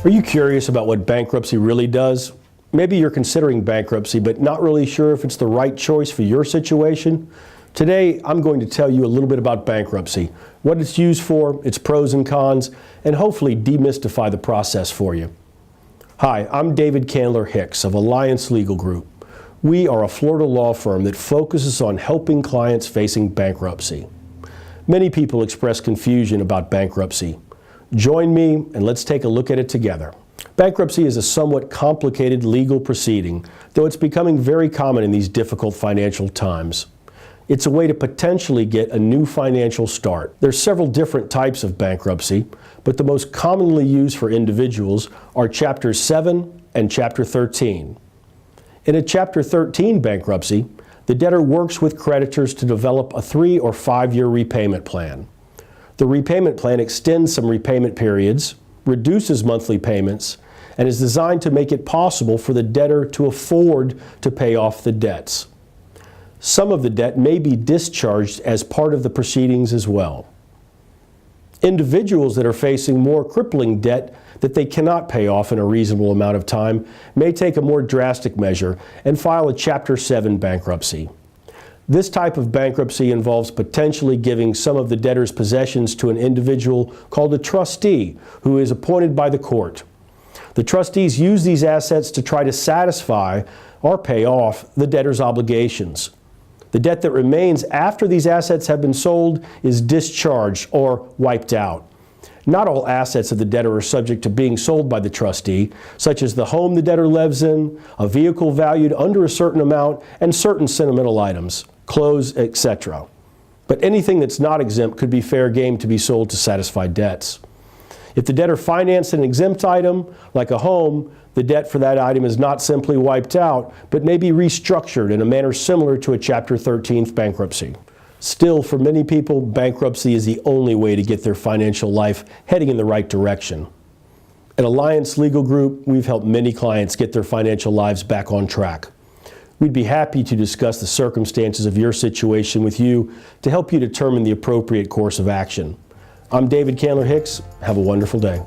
Are you curious about what bankruptcy really does? Maybe you're considering bankruptcy but not really sure if it's the right choice for your situation. Today, I'm going to tell you a little bit about bankruptcy, what it's used for, its pros and cons, and hopefully demystify the process for you. Hi, I'm David Candler Hicks of Alliance Legal Group. We are a Florida law firm that focuses on helping clients facing bankruptcy. Many people express confusion about bankruptcy. Join me and let's take a look at it together. Bankruptcy is a somewhat complicated legal proceeding, though it's becoming very common in these difficult financial times. It's a way to potentially get a new financial start. There's several different types of bankruptcy, but the most commonly used for individuals are Chapter 7 and Chapter 13. In a Chapter 13 bankruptcy, the debtor works with creditors to develop a 3 or 5 year repayment plan. The repayment plan extends some repayment periods, reduces monthly payments, and is designed to make it possible for the debtor to afford to pay off the debts. Some of the debt may be discharged as part of the proceedings as well. Individuals that are facing more crippling debt that they cannot pay off in a reasonable amount of time may take a more drastic measure and file a Chapter 7 bankruptcy. This type of bankruptcy involves potentially giving some of the debtor's possessions to an individual called a trustee who is appointed by the court. The trustees use these assets to try to satisfy or pay off the debtor's obligations. The debt that remains after these assets have been sold is discharged or wiped out. Not all assets of the debtor are subject to being sold by the trustee, such as the home the debtor lives in, a vehicle valued under a certain amount, and certain sentimental items, clothes, etc. But anything that's not exempt could be fair game to be sold to satisfy debts. If the debtor financed an exempt item, like a home, the debt for that item is not simply wiped out, but may be restructured in a manner similar to a Chapter 13 bankruptcy. Still, for many people, bankruptcy is the only way to get their financial life heading in the right direction. At Alliance Legal Group, we've helped many clients get their financial lives back on track. We'd be happy to discuss the circumstances of your situation with you to help you determine the appropriate course of action. I'm David Candler Hicks. Have a wonderful day.